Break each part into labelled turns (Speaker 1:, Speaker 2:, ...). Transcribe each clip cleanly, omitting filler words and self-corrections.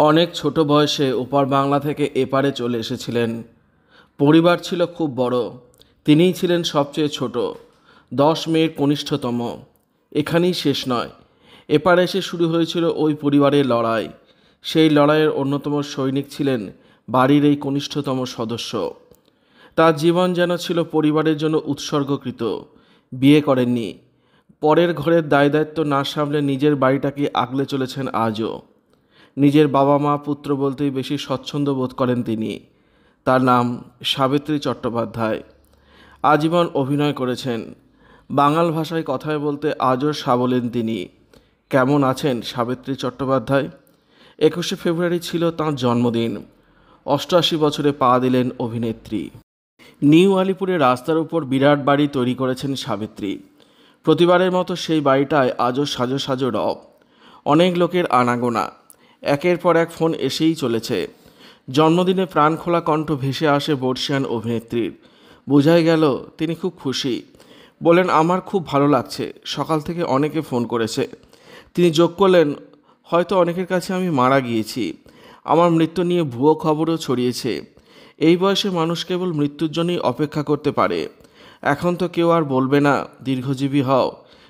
Speaker 1: অনেক ছোট বয়সে ওপার বাংলা থেকে এপারে চলে এসেছিলেন। পরিবার ছিল খুব বড়, তিনিই ছিলেন সবচেয়ে ছোট, 10 মেয়ের কনিষ্ঠতম। এখানেই শেষ নয়, এপারে এসে শুরু হয়েছিল ওই পরিবারের লড়াই। সেই লড়াইয়ের অন্যতম সৈনিক ছিলেন বাড়ির এই কনিষ্ঠতম সদস্য। তার জীবন যেন ছিল পরিবারের জন্য উৎসর্গকৃত। বিয়ে করেননি, পরের ঘরের দায় দায়িত্ব না সামলে নিজের বাড়িটাকে আগলে চলেছেন আজও। নিজের বাবা মা পুত্র বলতেই বেশি স্বচ্ছন্দ বোধ করেন তিনি। তার নাম সাবিত্রী চট্টোপাধ্যায়। আজীবন অভিনয় করেছেন। বাঙাল ভাষায় কথায় বলতে আজও সাবলীল তিনি। কেমন আছেন সাবিত্রী চট্টোপাধ্যায়? 21শে ফেব্রুয়ারি ছিল তাঁর জন্মদিন। 88 বছরে পা দিলেন অভিনেত্রী। নিউ আলিপুরে রাস্তার উপর বিরাট বাড়ি তৈরি করেছেন সাবিত্রী। প্রতিবারের মতো সেই বাড়িটায় আজও সাজো সাজো রব। অনেক লোকের আনাগোনা, একের পর এক ফোন এসেই চলেছে। জন্মদিনে প্রাণখোলা কণ্ঠ ভেসে আসে বর্ষিয়ান অভিনেত্রীর। বোঝাই গেল তিনি খুব খুশি। বলেন, আমার খুব ভালো লাগছে, সকাল থেকে অনেকে ফোন করেছে। তিনি যোগ করলেন, হয়তো অনেকের কাছে আমি মারা গিয়েছি। আমার মৃত্যু নিয়ে ভুয়ো খবরও ছড়িয়েছে। এই বয়সে মানুষ কেবল মৃত্যুর জন্যই অপেক্ষা করতে পারে। এখন তো কেউ আর বলবে না দীর্ঘজীবী হও।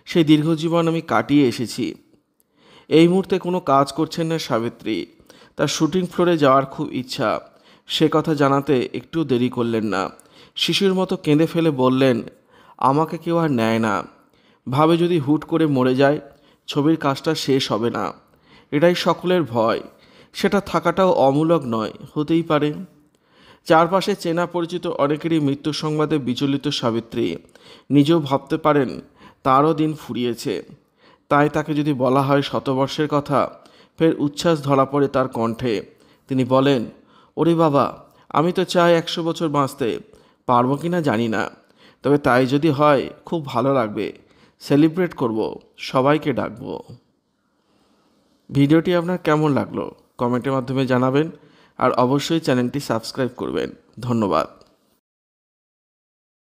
Speaker 1: সেই দীর্ঘজীবন আমি কাটিয়ে এসেছি। এই মুহূর্তে কোনো কাজ করছেন না সাবিত্রী। তার শুটিং ফ্লোরে যাওয়ার খুব ইচ্ছা। সে কথা জানাতে একটু দেরি করলেন না। শিশুর মতো কেঁদে ফেলে বললেন, আমাকে কেউ আর নেয় না। ভাবে যদি হুট করে মরে যায়, ছবির কাজটা শেষ হবে না। এটাই সকলের ভয়। সেটা থাকাটাও অমূলক নয়, হতেই পারে। চারপাশে চেনা পরিচিত অনেকেরই মৃত্যু সংবাদে বিচলিত সাবিত্রী। নিজেও ভাবতে পারেন তারও দিন ফুরিয়েছে। তাই তাকে যদি বলা হয় শতবর্ষের কথা, ফের উচ্ছ্বাস ধরা পড়ে তার কণ্ঠে। তিনি বলেন, ওরে বাবা, আমি তো চাই 100 বছর বাঁচতে, পারবো কি না জানি না। তবে তাই যদি হয় খুব ভালো লাগবে, সেলিব্রেট করব, সবাইকে ডাকবো। ভিডিওটি আপনার কেমন লাগলো কমেন্টের মাধ্যমে জানাবেন, আর অবশ্যই চ্যানেলটি সাবস্ক্রাইব করবেন। ধন্যবাদ।